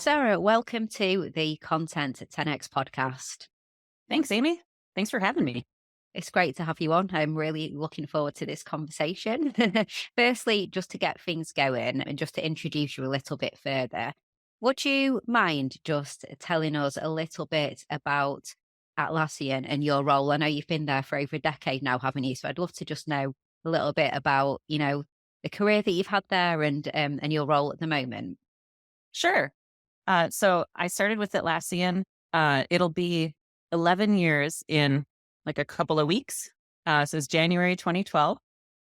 Sarah, welcome to the Content at 10x podcast. Thanks, Amy. Thanks for having me. It's great to have you on. I'm really looking forward to this conversation. Firstly, just to get things going and just to introduce you a little bit further, would you mind just telling us a little bit about Atlassian and your role? I know you've been there for over a decade now, haven't you? So I'd love to just know a little bit about, the career that you've had there and your role at the moment. Sure. So I started with Atlassian. It'll be 11 years in like a couple of weeks. So it's January 2012,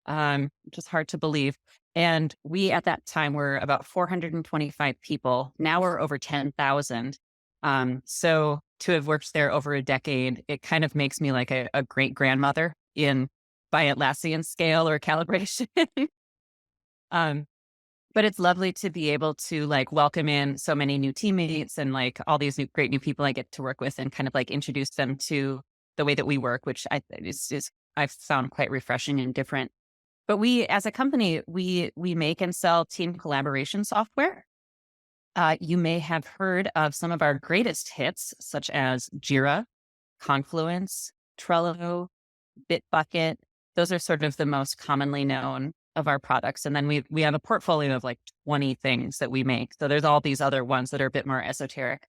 which is hard to believe. And we at that time were about 425 people. Now we're over 10,000. So to have worked there over a decade, it kind of makes me like a great grandmother in by Atlassian scale or calibration. um, but it's lovely to be able to like welcome in so many new teammates and like all these great new people I get to work with and kind of like introduce them to the way that we work, which I've found quite refreshing and different. But we, as a company, we make and sell team collaboration software. You may have heard of some of our greatest hits, such as Jira, Confluence, Trello, Bitbucket. Those are sort of the most commonly known of our products. And then we have a portfolio of like 20 things that we make. So there's all these other ones that are a bit more esoteric.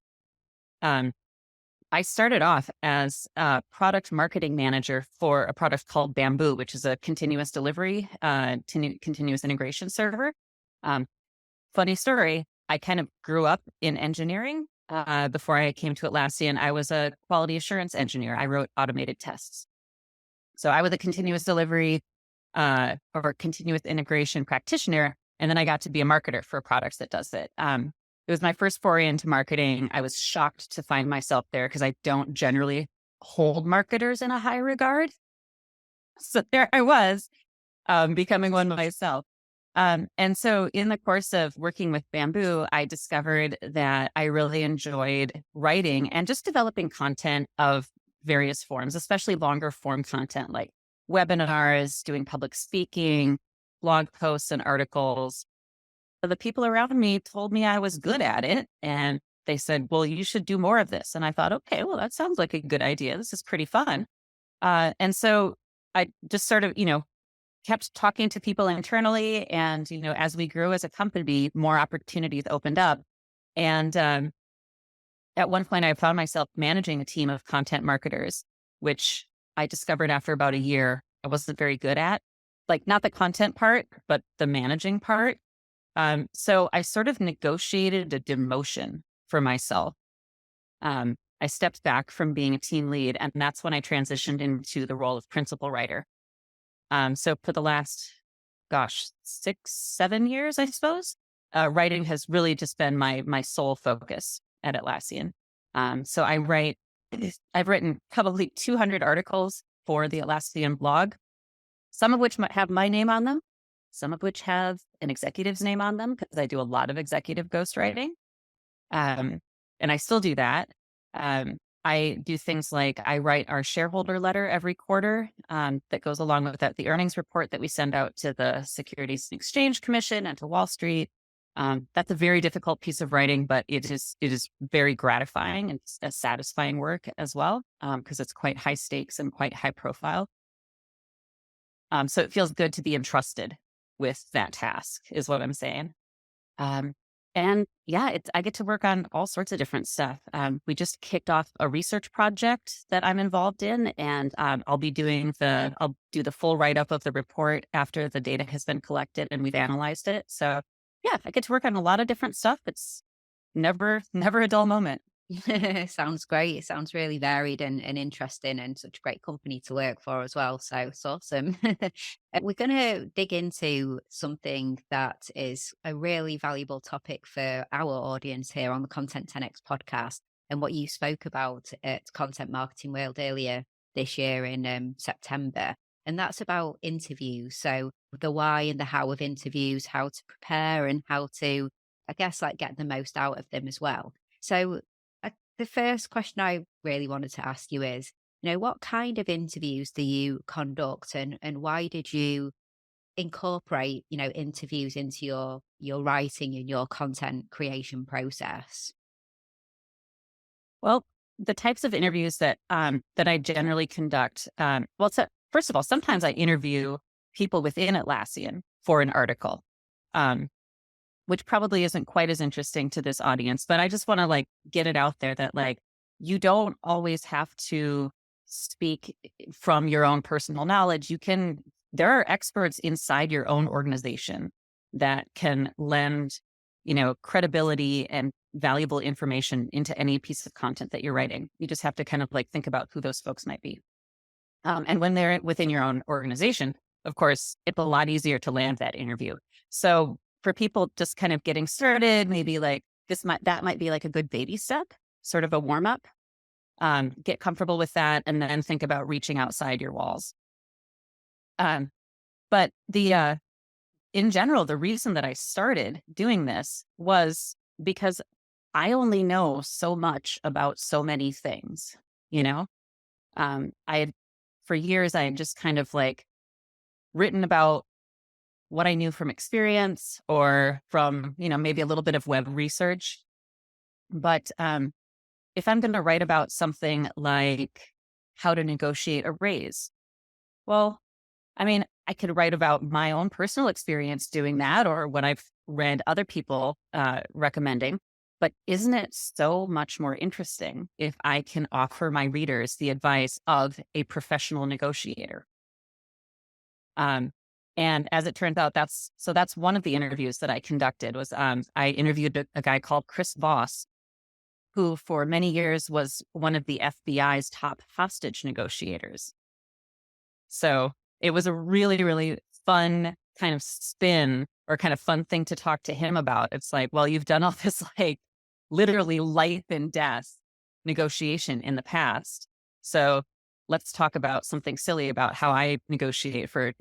I started off as a product marketing manager for a product called Bamboo, which is a continuous delivery, continuous integration server. Funny story, I kind of grew up in engineering. Before I came to Atlassian, I was a quality assurance engineer. I wrote automated tests. So I was a continuous delivery or continuous integration practitioner. And then I got to be a marketer for products that does it. It was my first foray into marketing. I was shocked to find myself there because I don't generally hold marketers in a high regard. So there I was, becoming one myself. And so in the course of working with Bamboo, I discovered that I really enjoyed writing and just developing content of various forms, especially longer form content like webinars, doing public speaking, blog posts and articles. So the people around me told me I was good at it. And they said, well, you should do more of this. And I thought, okay, well, that sounds like a good idea. This is pretty fun. And so I just sort of, kept talking to people internally. And, as we grew as a company, more opportunities opened up. And at one point, I found myself managing a team of content marketers, which I discovered after about a year I wasn't very good at. Like not the content part, but the managing part. So I sort of negotiated a demotion for myself. I stepped back from being a team lead, and that's when I transitioned into the role of principal writer. So for the last, 6-7 years, I suppose, writing has really just been my sole focus at Atlassian. So I've written probably 200 articles for the Atlassian blog, some of which might have my name on them, some of which have an executive's name on them because I do a lot of executive ghostwriting. And I still do that. I do things like I write our shareholder letter every quarter that goes along with the earnings report that we send out to the Securities and Exchange Commission and to Wall Street. That's a very difficult piece of writing, but it is very gratifying and it's a satisfying work as well because it's quite high stakes and quite high profile. So it feels good to be entrusted with that task is what I'm saying. And yeah, I get to work on all sorts of different stuff. We just kicked off a research project that I'm involved in, and I'll do the full write-up of the report after the data has been collected and we've analyzed it. So yeah, I get to work on a lot of different stuff. It's never a dull moment. Sounds great. It sounds really varied and interesting and such a great company to work for as well. So it's awesome. We're going to dig into something that is a really valuable topic for our audience here on the Content 10X podcast and what you spoke about at Content Marketing World earlier this year in September. And that's about interviews. So the why and the how of interviews, how to prepare and how to, I guess, like get the most out of them as well. So the first question I really wanted to ask you is, what kind of interviews do you conduct and why did you incorporate, interviews into your writing and your content creation process? Well, the types of interviews that I generally conduct, so first of all, sometimes I interview people within Atlassian for an article, um, which probably isn't quite as interesting to this audience, but I just want to like get it out there that like you don't always have to speak from your own personal knowledge. There are experts inside your own organization that can lend, credibility and valuable information into any piece of content that you're writing. You just have to kind of like think about who those folks might be. And when they're within your own organization, of course, it's a lot easier to land that interview. So for people just kind of getting started, maybe like that might be like a good baby step, sort of a warm up. Get comfortable with that, and then think about reaching outside your walls. But in general, the reason that I started doing this was because I only know so much about so many things, you know? I had, for years, I had just kind of like written about what I knew from experience or from, maybe a little bit of web research. But if I'm going to write about something like how to negotiate a raise, well, I mean, I could write about my own personal experience doing that or what I've read other people recommending. But isn't it so much more interesting if I can offer my readers the advice of a professional negotiator? Um, and as it turns out, that's one of the interviews that I conducted was I interviewed a guy called Chris Voss, who for many years was one of the FBI's top hostage negotiators. So it was a really, really fun kind of spin or kind of fun thing to talk to him about. It's like, well, you've done all this like literally life and death negotiation in the past. So let's talk about something silly about how I negotiate for,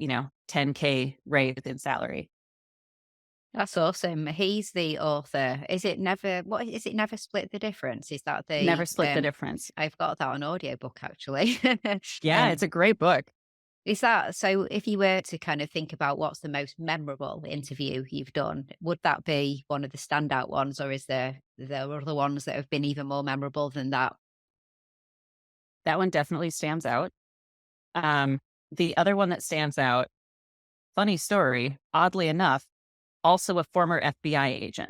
10K raise in salary. That's awesome. He's the author. Is it Never Split the Difference? Is that Never split the difference. I've got that on audiobook actually. Yeah, it's um, a great book. is that so if you were to kind of think about what's the most memorable interview you've done, would that be one of the standout ones, or is there other ones that have been even more memorable than that? That one definitely stands out. Um, the other one that stands out, funny story, oddly enough, also a former FBI agent.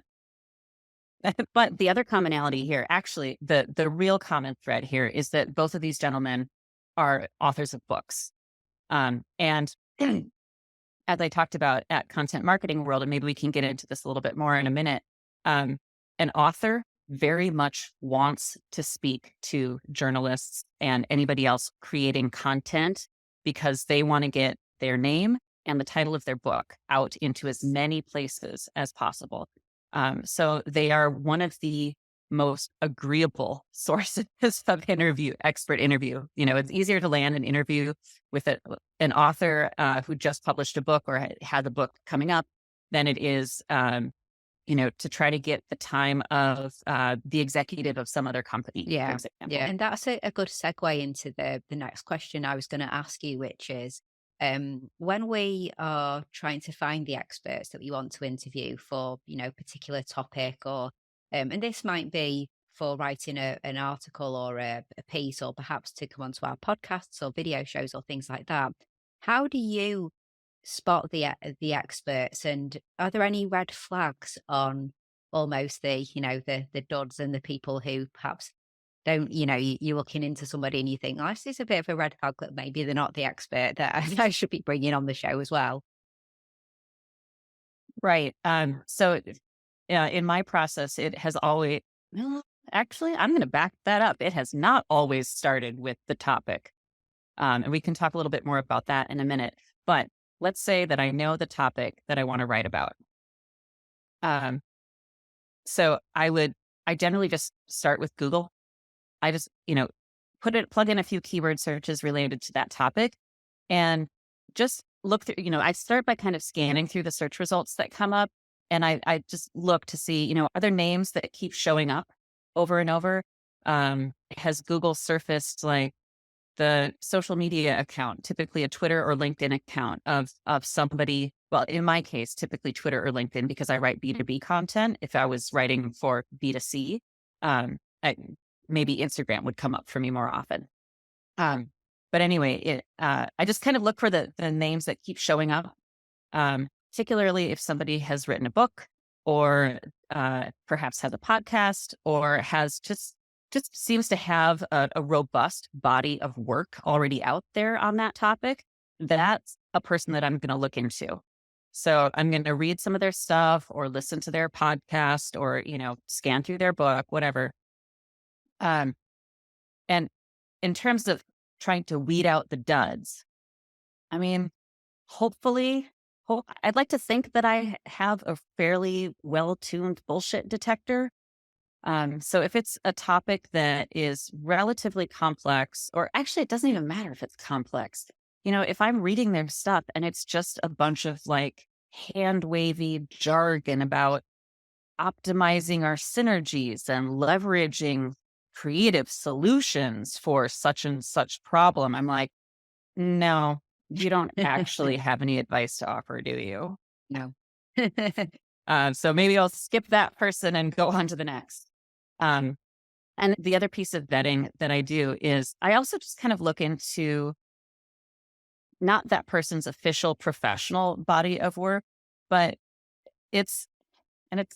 But the other commonality here, actually, the real common thread here is that both of these gentlemen are authors of books. And as I talked about at Content Marketing World, and maybe we can get into this a little bit more in a minute, um, an author very much wants to speak to journalists and anybody else creating content because they want to get their name and the title of their book out into as many places as possible. So they are one of the most agreeable sources of expert interview. It's easier to land an interview with an author who just published a book or had a book coming up than it is, to try to get the time of the executive of some other company, for Yeah, example. yeah, and that's a good segue into the next question I was going to ask you, which is, when we are trying to find the experts that we want to interview for, particular topic, or and this might be for writing an article or a piece, or perhaps to come onto our podcasts or video shows or things like that. How do you spot the experts, and are there any red flags on almost the duds and the people who perhaps don't, you're looking into somebody and you think, oh, this is a bit of a red flag that maybe they're not the expert that I should be bringing on the show as well. Right. So in my process, it has always, well, actually, I'm going to back that up. It has not always started with the topic. And we can talk a little bit more about that in a minute. But let's say that I know the topic that I want to write about. Um, so I generally just start with Google. I just, plug in a few keyword searches related to that topic and just look through, I start by kind of scanning through the search results that come up. And I just look to see, are there names that keep showing up over and over? Has Google surfaced like the social media account, typically a Twitter or LinkedIn account of somebody? Well, in my case, typically Twitter or LinkedIn, because I write B2B content. If I was writing for B2C, maybe Instagram would come up for me more often. Um, but anyway, I just kind of look for the names that keep showing up, particularly if somebody has written a book or perhaps has a podcast or has just seems to have a robust body of work already out there on that topic. That's a person that I'm going to look into. So I'm going to read some of their stuff or listen to their podcast or, scan through their book, whatever. Um, and in terms of trying to weed out the duds, I mean, hopefully, I'd like to think that I have a fairly well-tuned bullshit detector. So if it's a topic that is relatively complex, or actually it doesn't even matter if it's complex, if I'm reading their stuff and it's just a bunch of like hand wavy jargon about optimizing our synergies and leveraging creative solutions for such and such problem, I'm like, no, you don't actually have any advice to offer, do you? No. So maybe I'll skip that person and go on to the next. And the other piece of vetting that I do is I also just kind of look into not that person's official professional body of work, but it's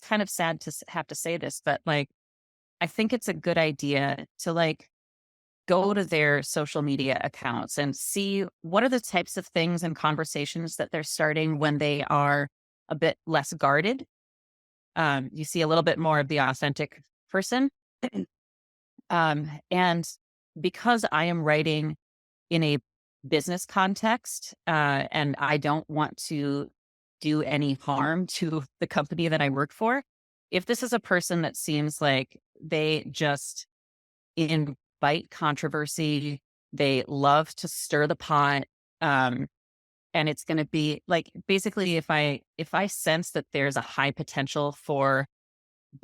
kind of sad to have to say this, but like, I think it's a good idea to like go to their social media accounts and see what are the types of things and conversations that they're starting when they are a bit less guarded. You see a little bit more of the authentic person. And because I am writing in a business context, and I don't want to do any harm to the company that I work for, if this is a person that seems like they just invite controversy, they love to stir the pot, and it's going to be like, basically, if I sense that there's a high potential for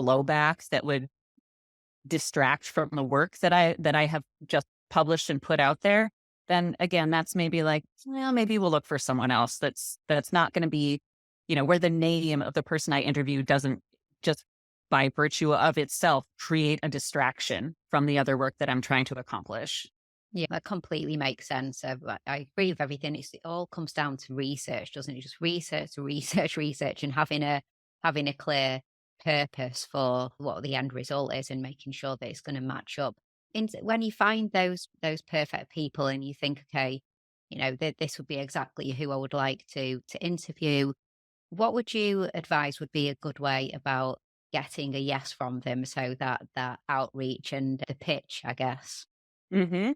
blowback that would distract from the work that I have just published and put out there, then again, that's maybe like, well, maybe we'll look for someone else that's not going to be, where the name of the person I interview doesn't just by virtue of itself create a distraction from the other work that I'm trying to accomplish. Yeah, that completely makes sense. I agree with everything. It all comes down to research, doesn't it? Just research, research, research, and having a clear purpose for what the end result is, and making sure that it's going to match up. When you find those perfect people, and you think, okay, this would be exactly who I would like to interview. What would you advise would be a good way about getting a yes from them? So that outreach and the pitch, I guess. hmm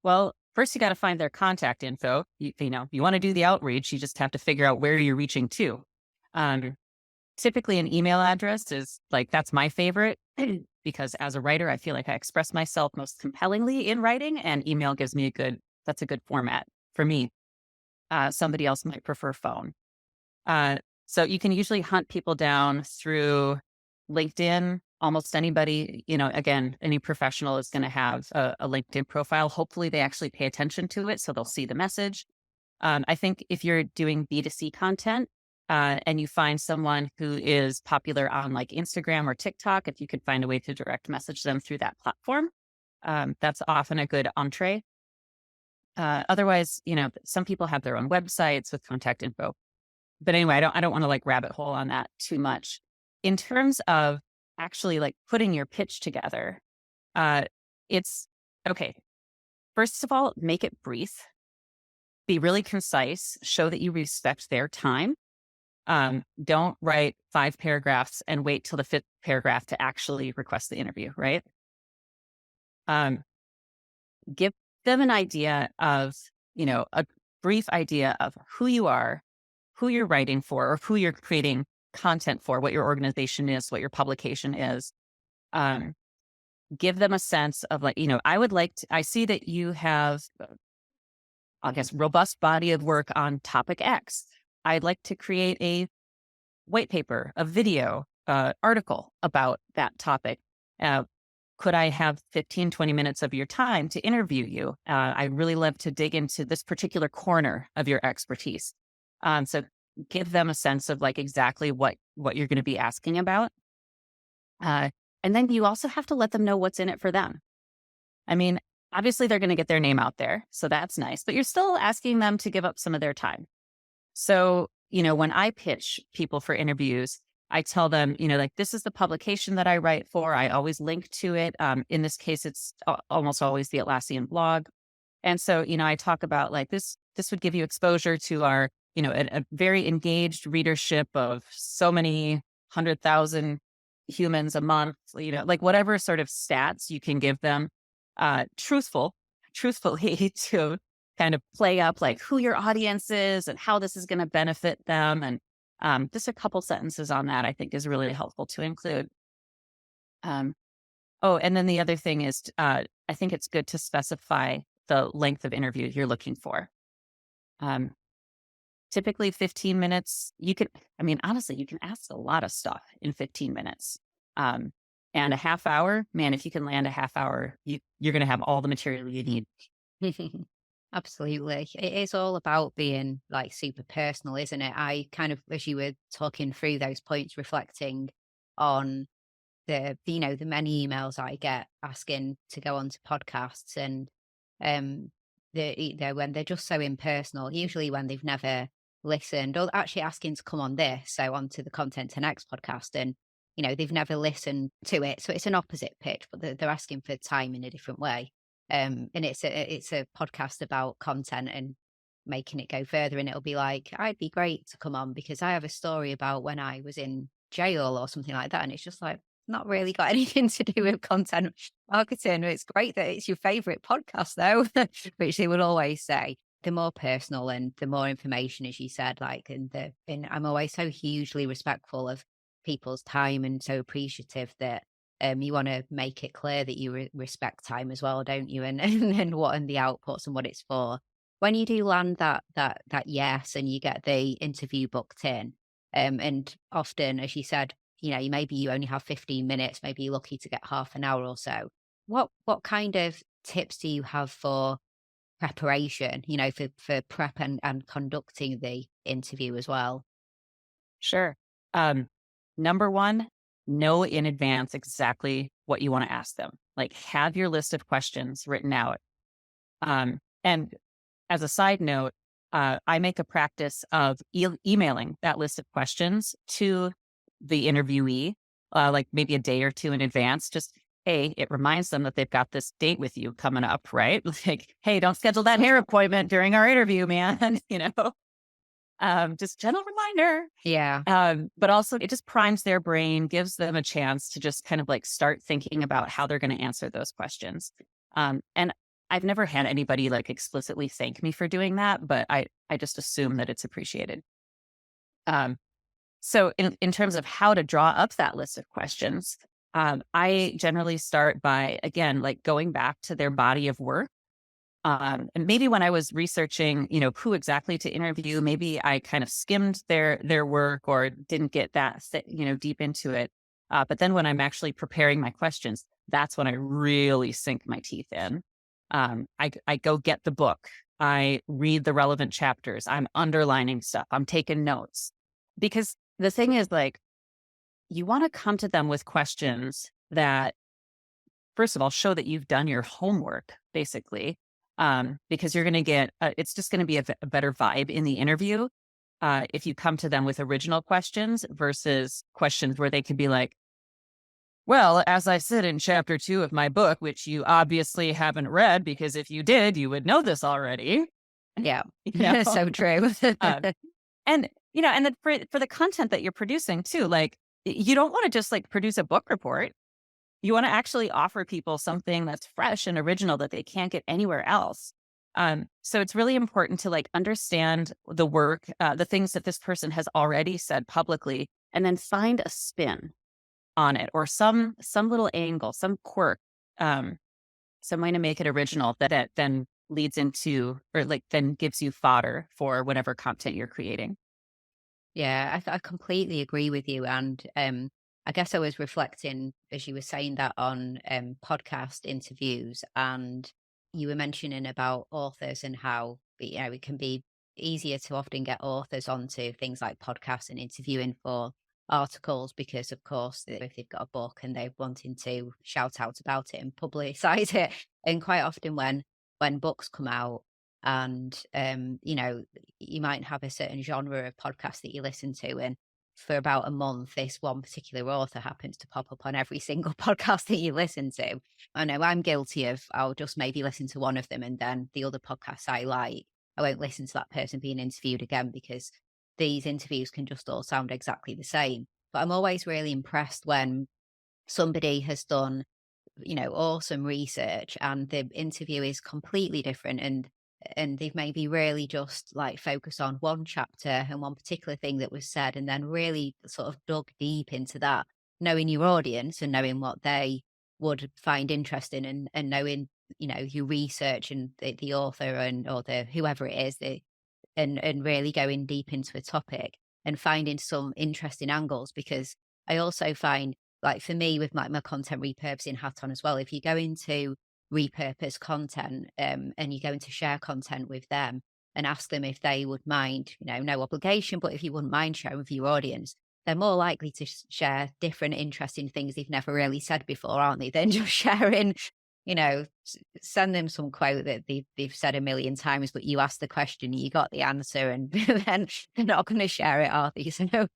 Well, first you got to find their contact info. You want to do the outreach, you just have to figure out where you're reaching to. Um, Typically an email address is like, that's my favorite because as a writer, I feel like I express myself most compellingly in writing, and email gives me that's a good format for me. Somebody else might prefer phone. So you can usually hunt people down through LinkedIn. Almost anybody, again, any professional is going to have a LinkedIn profile. Hopefully they actually pay attention to it, so they'll see the message. I think if you're doing B2C content, and you find someone who is popular on like Instagram or TikTok, if you could find a way to direct message them through that platform, that's often a good entree. Otherwise, some people have their own websites with contact info. But anyway, I don't want to like rabbit hole on that too much. In terms of actually like putting your pitch together, it's okay. First of all, make it brief, be really concise, show that you respect their time. Don't write 5 paragraphs and wait till the 5th paragraph to actually request the interview, right? Give them an idea of, a brief idea of who you are, who you're writing for, or who you're creating content for, what your organization is, what your publication is. Give them a sense of like, I see that you have, I guess, robust body of work on topic X. I'd like to create a white paper, a video, article about that topic. Could I have 15, 20 minutes of your time to interview you? I'd really love to dig into this particular corner of your expertise. So give them a sense of like exactly what you're going to be asking about. And then you also have to let them know what's in it for them. I mean, obviously they're going to get their name out there. So that's nice, but you're still asking them to give up some of their time. So, when I pitch people for interviews, I tell them, like, this is the publication that I write for. I always link to it. In this case, it's almost always the Atlassian blog. And so, I talk about like this would give you exposure to our, a very engaged readership of so many 100,000 humans a month, like whatever sort of stats you can give them, truthfully to kind of play up like who your audience is and how this is going to benefit them. And just a couple sentences on that, I think, is really helpful to include. Um, oh, and then the other thing is, I think it's good to specify the length of interview you're looking for. Um, Typically 15 minutes, honestly, you can ask a lot of stuff in 15 minutes. Um, and a half hour, man, if you can land a half hour, you're going to have all the material you need. Absolutely. It is all about being like super personal, isn't it? I kind of, as you were talking through those points, reflecting on the many emails I get asking to go onto podcasts, and um when they're just so impersonal, usually when they've never listened, or actually asking to come on this, so onto the Content to Next podcast, and they've never listened to it, so it's an opposite pitch, but they're asking for time in a different way. And it's a podcast about content and making it go further, and it'll be like, I'd be great to come on because I have a story about when I was in jail or something like that, and it's just like, not really got anything to do with content marketing. It's great that it's your favorite podcast though, which they would always say. The more personal and the more information, as you said, like, and I'm always so hugely respectful of people's time and so appreciative that you want to make it clear that you respect time as well, don't you? And what and the outputs and what it's for. When you do land that yes, and you get the interview booked in, and often, as you said, maybe you only have 15 minutes, maybe you're lucky to get half an hour or so. What kind of tips do you have for preparation, for prep and conducting the interview as well? Sure. Um, Number one, know in advance exactly what you want to ask them. Like, have your list of questions written out. And as a side note, I make a practice of emailing that list of questions to the interviewee, like maybe a day or two in advance. Just, hey, it reminds them that they've got this date with you coming up, right? Like, hey, don't schedule that hair appointment during our interview, man. Just gentle reminder. Yeah. But also it just primes their brain, gives them a chance to just kind of like start thinking about how they're going to answer those questions. And I've never had anybody like explicitly thank me for doing that, but I just assume that it's appreciated. So in terms of how to draw up that list of questions, I generally start by, again, like going back to their body of work. And maybe when I was researching, who exactly to interview, maybe I kind of skimmed their work or didn't get that, deep into it. But then when I'm actually preparing my questions, that's when I really sink my teeth in. I go get the book. I read the relevant chapters. I'm underlining stuff. I'm taking notes. Because the thing is, like, you want to come to them with questions that, first of all, show that you've done your homework, basically, because you're going to get, it's just going to be a better vibe in the interview if you come to them with original questions versus questions where they could be like, well, as I said in chapter 2 of my book, which you obviously haven't read, because if you did, you would know this already. Yeah. You know? So true. Um, and, and then for the content that you're producing too, like, you don't want to just like produce a book report. You want to actually offer people something that's fresh and original that they can't get anywhere else. So it's really important to like understand the work, the things that this person has already said publicly, and then find a spin on it or some little angle, some quirk, some way to make it original that then leads into, or like then gives you fodder for whatever content you're creating. Yeah, I completely agree with you. And I guess I was reflecting as you were saying that on podcast interviews, and you were mentioning about authors and how it can be easier to often get authors onto things like podcasts and interviewing for articles because, of course, if they've got a book and they're wanting to shout out about it and publicize it, And quite often when books come out and, you might have a certain genre of podcast that you listen to, and for about a month, this one particular author happens to pop up on every single podcast that you listen to. I know I'm guilty of, I'll just maybe listen to one of them, and then the other podcasts I like, I won't listen to that person being interviewed again, because these interviews can just all sound exactly the same. But I'm always really impressed when somebody has done, awesome research and the interview is completely different, and they've maybe really just like focused on one chapter and one particular thing that was said, and then really sort of dug deep into that, knowing your audience and knowing what they would find interesting, and knowing, your research and the author and or the whoever it is, and really going deep into a topic and finding some interesting angles. Because I also find, like for me, with my content repurposing hat on as well, if you go into repurpose content, and you're going to share content with them and ask them if they would mind, no obligation, but if you wouldn't mind sharing with your audience, they're more likely to share different interesting things they've never really said before, aren't they? Than just sharing, send them some quote that they've said a million times, but you asked the question, you got the answer, and then they're not going to share it, are they? So,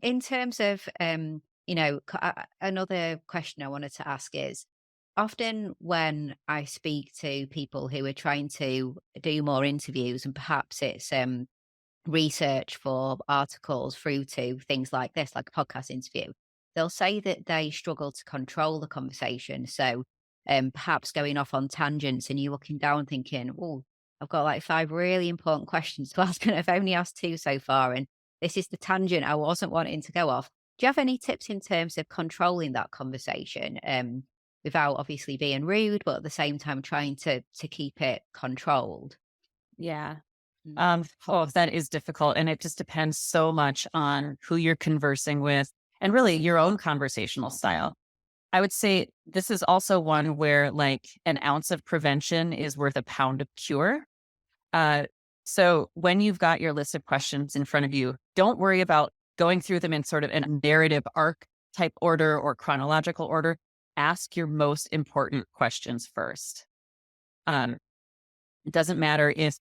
in terms of, another question I wanted to ask is, often when I speak to people who are trying to do more interviews, and perhaps it's research for articles through to things like this, like a podcast interview, they'll say that they struggle to control the conversation. So, perhaps going off on tangents, and you're looking down thinking, oh, I've got like five really important questions to ask, and I've only asked two so far. And this is the tangent I wasn't wanting to go off. Do you have any tips in terms of controlling that conversation, without obviously being rude, but at the same time trying to keep it controlled? Yeah. Mm. Oh, that is difficult. And it just depends so much on who you're conversing with and really your own conversational style. I would say this is also one where like an ounce of prevention is worth a pound of cure. Uh, so when you've got your list of questions in front of you, don't worry about going through them in sort of a narrative arc type order or chronological order. Ask your most important questions first. It doesn't matter if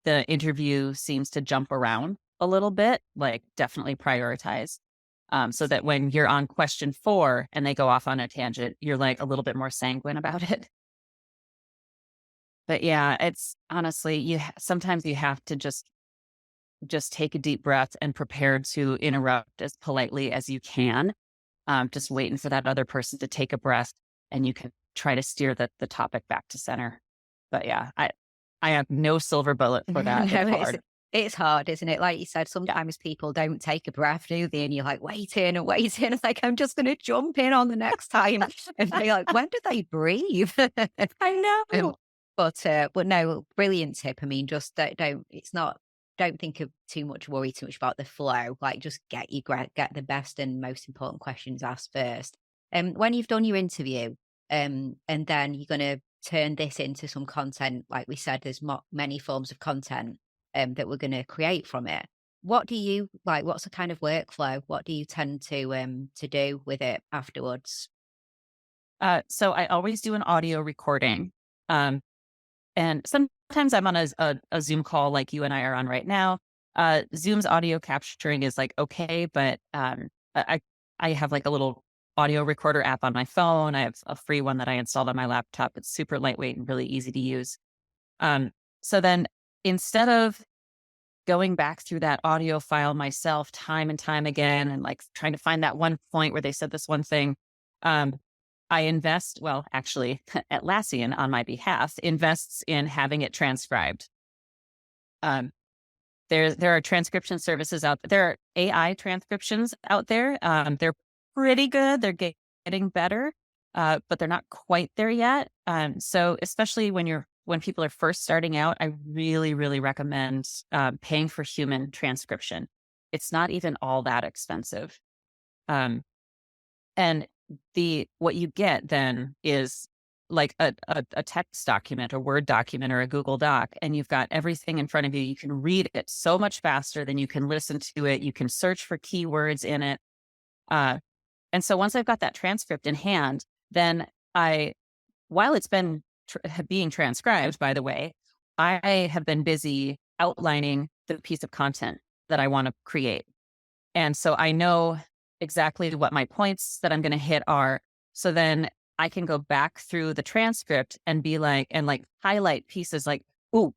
the interview seems to jump around a little bit, like definitely prioritize. So that when you're on question 4 and they go off on a tangent, you're like a little bit more sanguine about it. But yeah, it's honestly, sometimes you have to just take a deep breath and prepare to interrupt as politely as you can. Just waiting for that other person to take a breath, and you can try to steer the topic back to center. But yeah, I have no silver bullet for that. No, It's hard. it's hard, isn't it? Like you said, Yeah. sometimes people don't take a breath, do they? And you're like waiting and waiting. It's like, I'm just going to jump in on the next time. And they're like, when do they breathe? I Um, know. but no, brilliant tip. I mean, just it's not, don't think of worry too much about the flow. Like just get the best and most important questions asked first. When you've done your interview, and then you're going to turn this into some content, like we said, there's many forms of content, that we're going to create from it. What do you like? What's the kind of workflow? What do you tend to do with it afterwards? So I always do an audio recording. Um, and sometimes I'm on a Zoom call like you and I are on right now. Zoom's audio capturing is like okay, but I have like a little audio recorder app on my phone. I have a free one that I installed on my laptop. It's super lightweight and really easy to use. So then instead of going back through that audio file myself time and time again and like trying to find that one point where they said this one thing, um, I invest, well, actually, Atlassian on my behalf invests in having it transcribed. Um, there are transcription services out there. There are AI transcriptions out there. They're pretty good. They're getting better, but they're not quite there yet. So especially when people are first starting out, I really, really recommend paying for human transcription. It's not even all that expensive. Um, and what you get then is like a text document, a Word document, or a Google Doc, and you've got everything in front of you. You can read it so much faster than you can listen to it. You can search for keywords in it. And so once I've got that transcript in hand, then I while it's been being transcribed, by the way, I have been busy outlining the piece of content that I want to create. And so I know exactly what my points that I'm going to hit are. So then I can go back through the transcript and be like, and like highlight pieces like, ooh,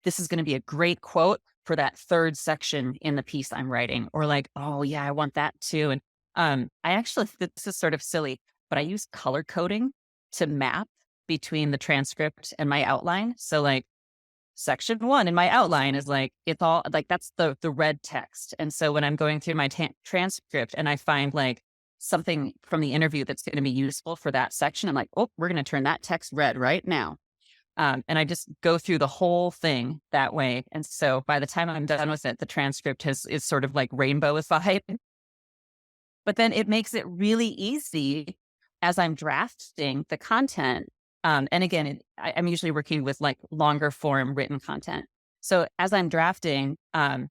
this is going to be a great quote for that third section in the piece I'm writing. Or like, oh yeah, I want that too. And I actually, this is sort of silly, but I use color coding to map between the transcript and my outline. So like section one in my outline is like, it's all like, that's the red text. And so when I'm going through my transcript and I find like something from the interview that's going to be useful for that section, I'm like, oh, we're going to turn that text red right now. And I just go through the whole thing that way. And so by the time I'm done with it, the transcript is sort of like rainbowified. But then it makes it really easy as I'm drafting the content. And again, I'm usually working with like longer form written content. So as I'm drafting, I'm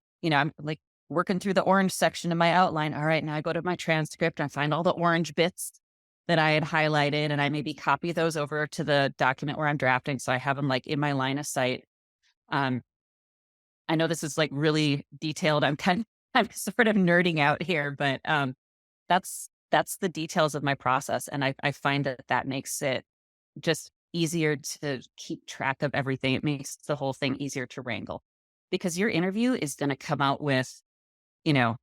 like working through the orange section of my outline. All right, now I go to my transcript. I find all the orange bits that I had highlighted, and I maybe copy those over to the document where I'm drafting. So I have them like in my line of sight. Um, I know this is like really detailed. I'm sort of nerding out here, but that's the details of my process, and I find that makes it just easier to keep track of everything. It makes the whole thing easier to wrangle because your interview is going to come out with, you know,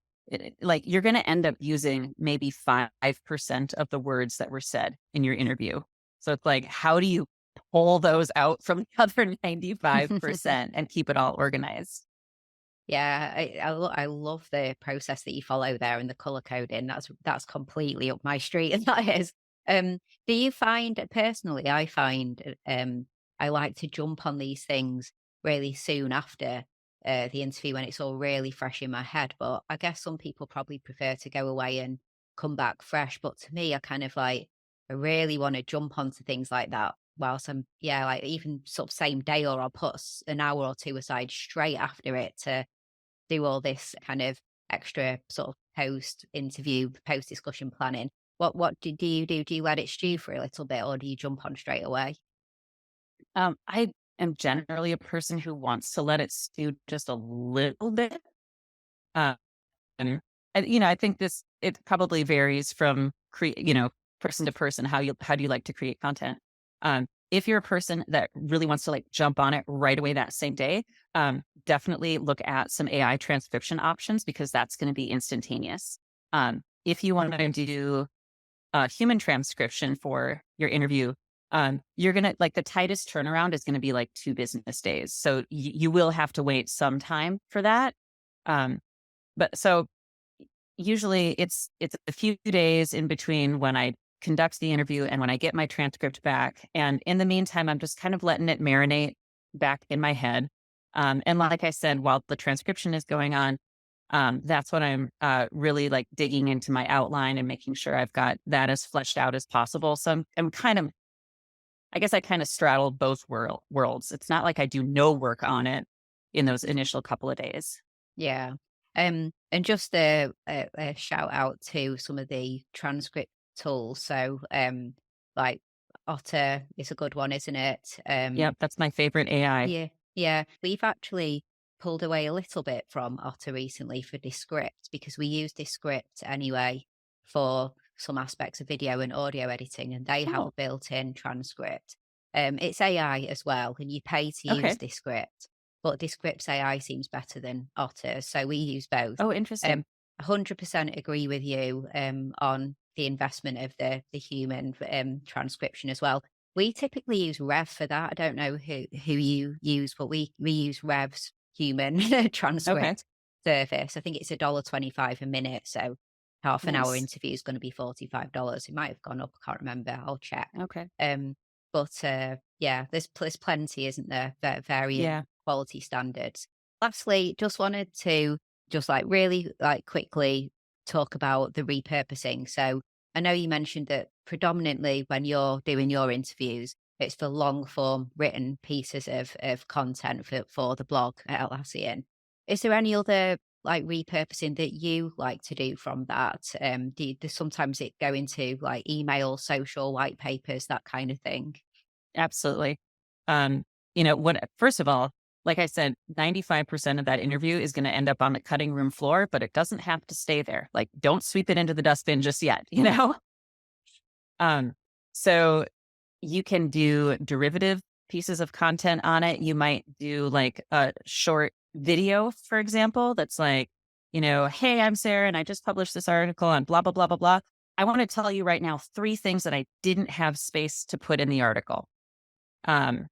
like you're going to end up using maybe 5% of the words that were said in your interview. So it's like, how do you pull those out from the other 95% and keep it all organized? Yeah, I love the process that you follow there and the color coding. That's completely up my street, and that is. Do you find personally? I find I like to jump on these things really soon after the interview when it's all really fresh in my head. But I guess some people probably prefer to go away and come back fresh. But to me, I kind of like I really want to jump onto things like that whilst I'm like even sort of same day, or I'll put an hour or two aside straight after it to do all this kind of extra sort of post interview, post discussion planning. What do you do? Do you let it stew for a little bit or do you jump on straight away? I am generally a person who wants to let it stew just a little bit. Uh, and, I think it probably varies from person to person, how do you like to create content. If you're a person that really wants to like jump on it right away that same day, definitely look at some AI transcription options because that's going to be instantaneous. If you want to do human transcription for your interview, you're going to like the tightest turnaround is going to be like 2 business days. So you will have to wait some time for that. Um, but so usually it's a few days in between when I conduct the interview and when I get my transcript back. And in the meantime, I'm just kind of letting it marinate back in my head. And like I said, while the transcription is going on, that's when I'm really like digging into my outline and making sure I've got that as fleshed out as possible. So I'm kind of, I guess I kind of straddle both worlds. It's not like I do no work on it in those initial couple of days. Yeah. And just a shout out to some of the transcript tools. So, like Otter is a good one, isn't it? Yep, that's my favorite AI. Yeah, yeah. We've actually pulled away a little bit from Otter recently for Descript because we use Descript anyway for some aspects of video and audio editing, and they have Oh, a built-in transcript. It's AI as well, and you pay to use okay. Descript, but Descript's AI seems better than Otter, so we use both. Oh, interesting. Um, 100% agree with you on the investment of the human transcription as well. We typically use Rev for that. I don't know who you use, but we use Rev's human Okay. transcript service. I think it's $1.25 a minute, so half an hour Nice. interview is going to be $45. It might have gone up. I can't remember. I'll check. Okay. But yeah, there's plenty, isn't there? Varying Yeah. quality standards. Lastly, just wanted to just like really like quickly talk about the repurposing. So I know you mentioned that predominantly when you're doing your interviews, it's for long form written pieces of content for the blog at Atlassian. Is there any other like repurposing that you like to do from that? Sometimes it go into like email, social, white papers, that kind of thing? Absolutely. First of all, like I said, 95% of that interview is going to end up on the cutting room floor, but it doesn't have to stay there. Like, don't sweep it into the dustbin just yet, you know? Um, so you can do derivative pieces of content on it. You might do like a short video, for example, that's like, hey, I'm Sarah and I just published this article on blah, blah, blah, blah, blah. I want to tell you right now 3 things that I didn't have space to put in the article. And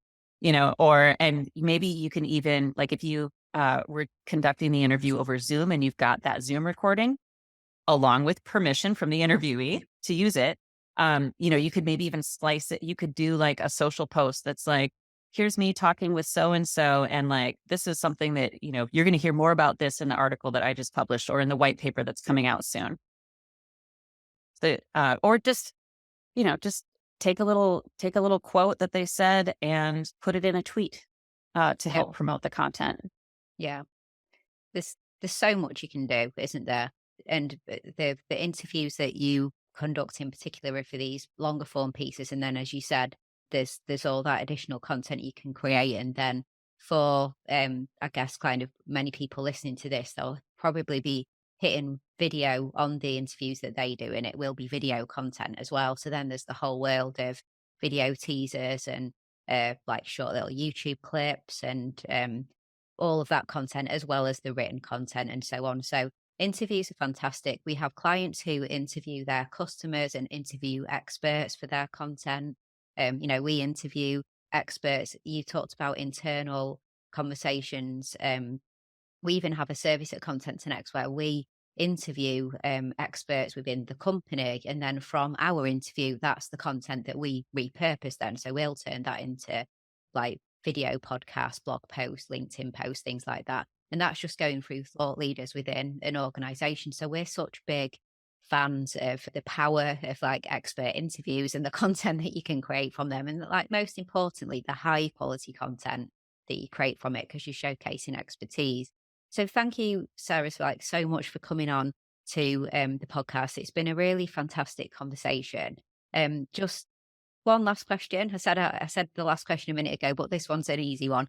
maybe you can even, like, if you were conducting the interview over Zoom and you've got that Zoom recording along with permission from the interviewee to use it, you could maybe even slice it. You could do like a social post that's like, here's me talking with so and so, and like, this is something that, you're going to hear more about this in the article that I just published or in the white paper that's coming out soon. Or just take a little quote that they said and put it in a tweet to Yeah. help promote the content. Yeah. There's so much you can do, isn't there? And the interviews that you conduct in particular are for these longer form pieces, and then as you said, there's all that additional content you can create, and then for I guess kind of many people listening to this, they'll probably be hitting video on the interviews that they do, and it will be video content as well. So then there's the whole world of video teasers and like short little YouTube clips and all of that content, as well as the written content and so on. So interviews are fantastic. We have clients who interview their customers and interview experts for their content. We interview experts. You talked about internal conversations. We even have a service at Content to Next where we interview experts within the company. And then from our interview, that's the content that we repurpose then. So we'll turn that into like video podcasts, blog posts, LinkedIn posts, things like that. And that's just going through thought leaders within an organization. So we're such big fans of the power of like expert interviews and the content that you can create from them. And like most importantly, the high quality content that you create from it because you're showcasing expertise. So thank you, Sarah, like so much for coming on to the podcast. It's been a really fantastic conversation. Just one last question. I said the last question a minute ago, but this one's an easy one.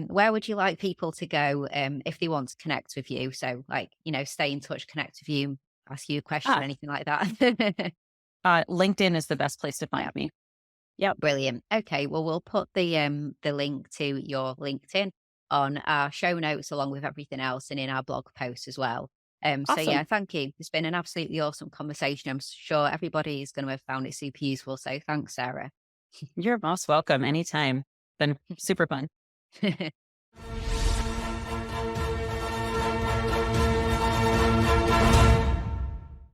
Where would you like people to go if they want to connect with you? So, like, stay in touch, connect with you, ask you a question, Ah, anything like that. LinkedIn is the best place to find me. Yep. Brilliant. Okay, well, we'll put the link to your LinkedIn on our show notes along with everything else and in our blog post as well. So Awesome. yeah, thank you. It's been an absolutely awesome conversation. I'm sure everybody is going to have found it super useful. So thanks, Sarah. You're most welcome anytime. Been super fun.